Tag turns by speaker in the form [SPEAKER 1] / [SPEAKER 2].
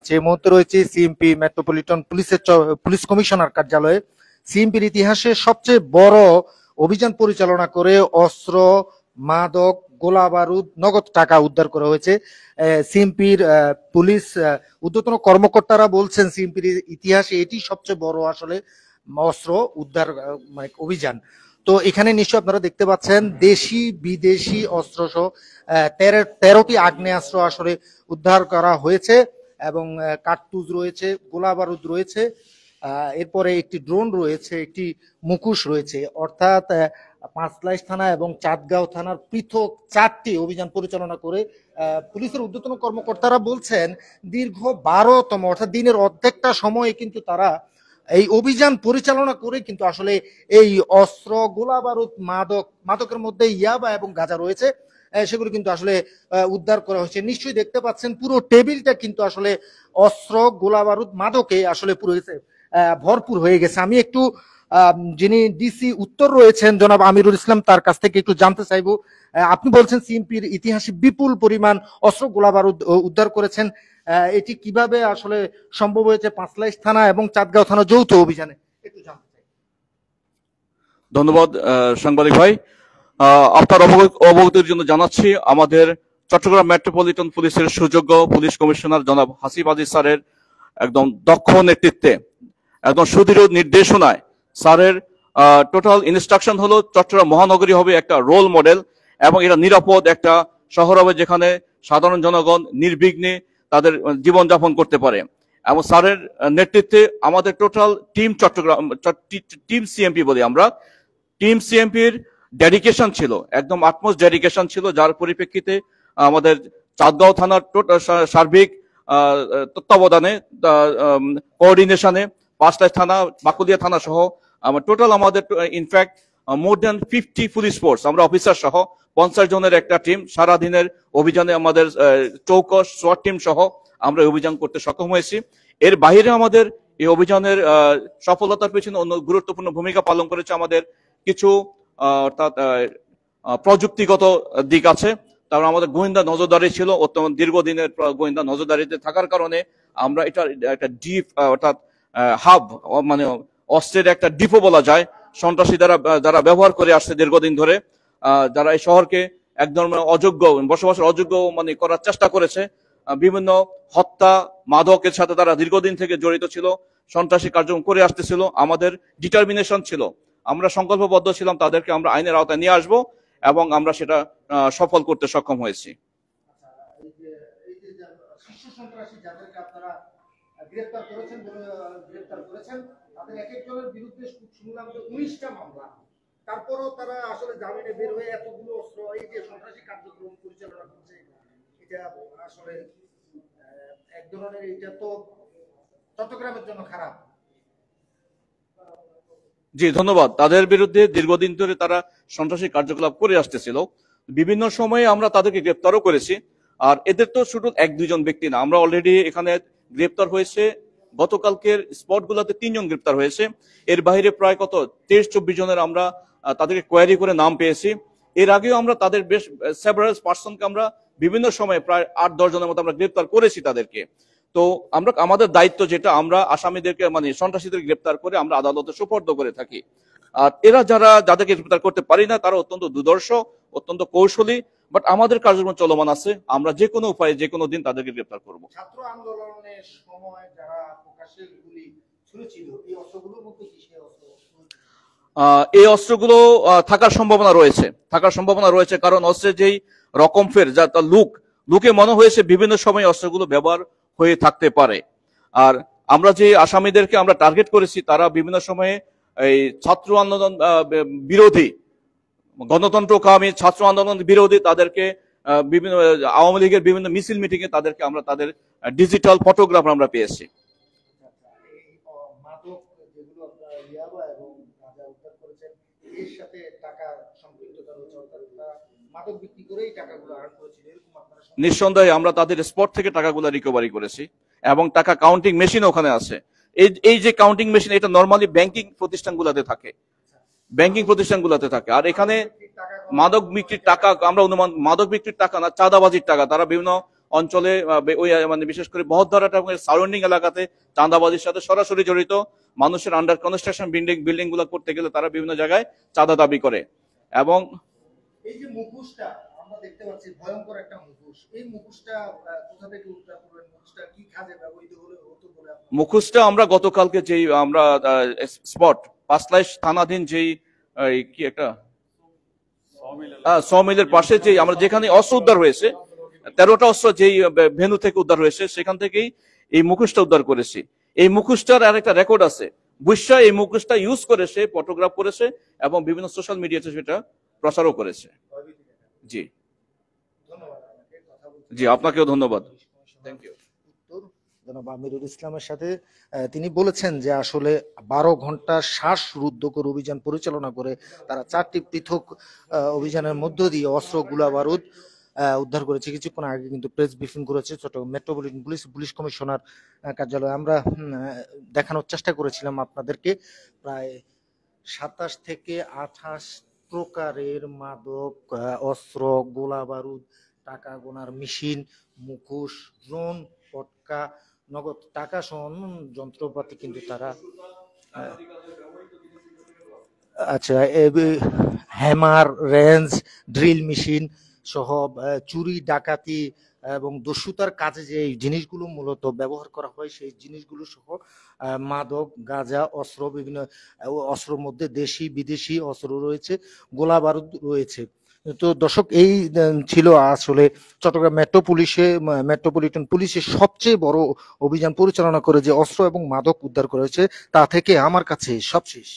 [SPEAKER 1] যাচ্ছে। এই মুহূর্তে রয়েছে সিএমপি মেট্রোপলিটন পুলিশ কমিশনার কার্যালয়ে। সিএমপির ইতিহাসে সবচেয়ে বড় অভিযান পরিচালনা করে অস্ত্র, মাদক, গোলা বারুদ, নগদ টাকা উদ্ধার করা হয়েছে। সিএমপির পুলিশ ঊর্ধ্বতন কর্মকর্তারা বলছেন সিএমপির ইতিহাসে এটি সবচেয়ে বড় আসলে অস্ত্র উদ্ধার মানে অভিযান। তো এখানে নিশ্চয় আপনারা দেখতে পাচ্ছেন দেশি বিদেশি অস্ত্র সহ 13টি আগ্নেয়াস্ত্র আসলে উদ্ধার করা হয়েছে এবং কার্তুজ রয়েছে, গোলা বারুদ রয়েছে, এরপরে একটি ড্রোন রয়েছে, একটি মুখোশ রয়েছে। অর্থাৎ পাঁচলাইশ থানা এবং চাঁদগাঁও থানার পৃথক 4টি অভিযান পরিচালনা করে পুলিশের ঊর্ধ্বতন কর্মকর্তারা বলছেন দীর্ঘ 12তম অর্থাৎ দিনের অর্ধেকটা সময়ে কিন্তু তারা এই অভিযান পরিচালনা করে কিন্তু আসলে এই অস্ত্র, গোলা বারুদ, মাদকের মধ্যে ইয়াবা এবং গাঁজা রয়েছে, সেগুলো কিন্তু আসলে উদ্ধার করা হয়েছে। নিশ্চয়ই দেখতে পাচ্ছেন পুরো টেবিলটা কিন্তু আসলে অস্ত্র, গোলা বারুদ, মাদকে আসলে পুরো ভরপুর হয়ে গেছে। আমি একটু যিনি ডিসি উত্তর রয়েছেন জনাব আমিরুল ইসলাম, তার কাছ থেকে একটু জানতে চাইবো। আপনি বলছেন সিএমপির ইতিহাসে বিপুল পরিমাণ অস্ত্র, গোলা বারুদ উদ্ধার করেছেন, এটি কিভাবে আসলে সম্ভব হয়েছে পাঁচলাইশ থানা এবং চাঁদগাঁও থানা যৌথ অভিযানে, একটু জানতে চাই।
[SPEAKER 2] ধন্যবাদ সাংবাদিক ভাই। আপনার অবগতির জন্য জানাচ্ছি আমাদের চট্টগ্রাম মেট্রোপলিটন পুলিশের সুযোগ্য পুলিশ কমিশনার জনাব হাসিব আজিজ স্যারের একদম দক্ষ নেতৃত্বে, একদম সুদৃঢ় নির্দেশনায় স্যারের টোটাল ইনস্ট্রাকশন হলো চট্টগ্রাম মহানগরী হবে একটা রোল মডেল এবং এটা নিরাপদ একটা শহর হবে যেখানে সাধারণ জনগণ নির্বিঘ্নে তাদের জীবনযাপন করতে পারে। এবং স্যারের নেতৃত্বে আমাদের total team Chattogram team CMP বলি আমরা, টিম সিএমপির ডেডিকেশন ছিল, একদম আটমোস্ট ডেডিকেশন ছিল, যার পরিপ্রেক্ষিতে আমাদের চাঁদগাঁও থানার সার্বিক তত্ত্বাবধানে কোঅর্ডিনেশনে পাঁচলাইশ থানা, বাকুলিয়া থানা সহ টোটাল আমাদের in fact more than 50 police force, আমরা অফিসার সহ 50 জনের একটা টিম সারাদিনের অভিযানে আমাদের চৌকস সোয়াট টিম সহ আমরা অভিযান করতে সক্ষম হয়েছি। এর বাইরে আমাদের এই অভিযানের সফলতার পেছনে অন্য গুরুত্বপূর্ণ ভূমিকা পালন করেছে আমাদের কিছু অর্থাৎ প্রযুক্তিগত দিক আছে। তারপর আমাদের গোয়েন্দা নজরদারি ছিল, অত্যন্ত দীর্ঘদিনের গোয়েন্দা নজরদারিতে থাকার কারণে আমরা এটা একটা ডিপ অর্থাৎ হাব মানে অস্ত্রের একটা ডিপো বলা যায়, সন্ত্রাসী যারা ব্যবহার করে আসছে দীর্ঘদিন ধরে, যারা এই শহরকে এক ধরনের অযোগ্য বসবাসের অযোগ্য মানে করার চেষ্টা করেছে, বিভিন্ন হত্যা, মাদকের সাথে তারা দীর্ঘদিন থেকে জড়িত ছিল, সন্ত্রাসী কার্যক্রম করে আসতেছিল। আমাদের ডিটারমিনেশন ছিল, আমরা সংকল্পবদ্ধ ছিলাম তাদেরকে আমরা আইনের আওতায় নিয়ে আসবো এবং আমরা সেটা সফল করতে সক্ষম হয়েছি।
[SPEAKER 1] তারপরও তারা আসলে জামিনে বের হয়ে এতগুলো অস্ত্র এই যে সন্ত্রাসী কার্যক্রম পরিচালনা করছে, এটা আসলে এক ধরনের, এটা তো চট্টগ্রামের জন্য খারাপ।
[SPEAKER 2] জি ধন্যবাদ। তাদের বিরুদ্ধে দীর্ঘদিন ধরে তারা সন্ত্রাসী কার্যকলাপ করে আসতেছিল, বিভিন্ন সময়ে আমরা তাদেরকে গ্রেপ্তারও করেছি। আর এদের তো শুধু 1-2 ব্যক্তি না, আমরা অলরেডি এখানে গ্রেপ্তার হয়েছে গতকালকের স্পটগুলোতে 3 জন গ্রেপ্তার হয়েছে। এর বাইরে প্রায় 23-24 জনের আমরা তাদেরকে কোয়ারি করে নাম পেয়েছি। এর আগেও আমরা তাদের বেশ সেভারাল পার্সনকে আমরা বিভিন্ন সময়ে প্রায় 8-10 জনের মতো আমরা গ্রেপ্তার করেছি তাদেরকে। তো আমরা আমাদের দায়িত্ব যেটা, আমরা আসামিদেরকে মানে সন্ত্রাসীদের গ্রেপ্তার করে আমরা আদালতে সুপর্দ করে থাকি। আর এরা যাদেরকে গ্রেপ্তার করতে পারি না তারা অত্যন্ত দুর্ধর্ষ, অত্যন্ত কৌশলী, বাট আমাদের কার্যক্রম চলমান আছে, আমরা যে কোনো উপায়ে যে কোনো দিন তাদেরকে গ্রেপ্তার করব।
[SPEAKER 1] ছাত্র আন্দোলনের সময় যারা প্রকাশ্যে গুলি ছুঁড়েছিল, এই অস্ত্রগুলোর মধ্যে কি সেই অস্ত্র?
[SPEAKER 2] এই অস্ত্রগুলো থাকার সম্ভাবনা রয়েছে, কারণ অস্ত্রের যেই রকম ফের যা তার লুকে মনে হয়েছে বিভিন্ন সময় অস্ত্রগুলো ব্যবহার হয়ে থাকতে পারে। আর আমরা যে আসামিদেরকে আমরা টার্গেট করেছি তারা বিভিন্ন সময়ে এই ছাত্র আন্দোলন বিরোধী, গণতন্ত্রকামী ছাত্র আন্দোলন বিরোধী, তাদেরকে বিভিন্ন আওয়ামী লীগের বিভিন্ন মিছিল মিটিং এ তাদেরকে আমরা তাদের ডিজিটাল ফটোগ্রাফ আমরা পেয়েছি। নিঃসন্দেহে আমরা তাদের স্পট থেকে টাকাগুলো রিকভারি করেছি এবং টাকা কাউন্টিং মেশিন ওখানে আছে। এই যে কাউন্টিং মেশিন, এটা নর্মালি ব্যাংকিং প্রতিষ্ঠানগুলোতে থাকে। আর এখানে মাদক বিক্রির টাকা, আমরা অনুমান মাদক বিক্রির টাকা না, চাঁদাবাজির টাকা, তারা বিভিন্ন অঞ্চলে ওই মানে বিশেষ করে বহদ্দারহাট এবং সারাউন্ডিং এলাকাতে চাঁদাবাজির সাথে সরাসরি জড়িত। মানুষের আন্ডার কনস্ট্রাকশন বিল্ডিং গুলো করতে গেলে তারা বিভিন্ন জায়গায় চাঁদা দাবি করে। এবং
[SPEAKER 1] এই যে মুখোশটা আমরা দেখতে পাচ্ছি, ভয়ঙ্কর একটা মুখোশ, এই মুখোশটা কোথা থেকে উদ্ধার করবেন? মুখোশটা কি কাজে ব্যবহৃত হতো বলে
[SPEAKER 2] মুখোশটা আমরা গতকালকে যেই আমরা স্পট পাঁচলাইশ থানাধীন যেই কি একটা সমিলের পাশে যে আমরা যেখানে অস্ত্র উদ্ধার হয়েছে, 13টা অস্ত্র যেই ভেনু থেকে উদ্ধার হয়েছে, সেখান থেকেই এই মুখোশটা উদ্ধার করেছি। এই মুখোশটার আর একটা রেকর্ড আছে, বুঝছা এই মুখোশটা ইউজ করে সে ফটোগ্রাফ করেছে এবং বিভিন্ন সোশ্যাল মিডিয়াতে সেটা প্রচারও করেছে। জি জি, আপনাকেও ধন্যবাদ। Thank you.
[SPEAKER 1] জনাব আমিরুল ইসলামের সাথে তিনি বলেছেন যে আসলে 12 ঘন্টা শ্বাসরুদ্ধ করে অভিযান পরিচালনা করে তারা 4টি পৃথক অভিযানের মধ্য দিয়ে অস্ত্র, গোলা বারুদ উদ্ধার করেছে। কিছুক্ষণ আগে কিন্তু প্রেস ব্রিফিং করেছে চট্টগ্রাম মেট্রোপলিটন পুলিশ কমিশনার কার্যালয়ে। আমরা দেখানোর চেষ্টা করেছিলাম আপনাদেরকে প্রায় 27 থেকে 28 প্রকারের মাদক, অস্ত্র, গোলা বারুদ, টাকা গোনার মেশিন, মুখোশ, ড্রোন, পটকা, নগদ টাকা সহ অন্যান্য যন্ত্রপাতি কিন্তু তারা আচ্ছা হ্যামার, রেঞ্জ, ড্রিল মেশিন সহ চুরি, ডাকাতি এবং দস্যুতার কাজে যে জিনিসগুলো মূলত ব্যবহার করা হয় সেই জিনিসগুলো সহ মাদক, গাঁজা, অস্ত্র, বিভিন্ন অস্ত্রের মধ্যে দেশি বিদেশি অস্ত্র রয়েছে, গোলা বারুদ রয়েছে। তো দর্শক, এই ছিল আসলে চট্টগ্রাম মেট্রোপলিটন পুলিশের সবচেয়ে বড় অভিযান পরিচালনা করে যে অস্ত্র এবং মাদক উদ্ধার করেছে তা থেকে আমার কাছে সবশেষ।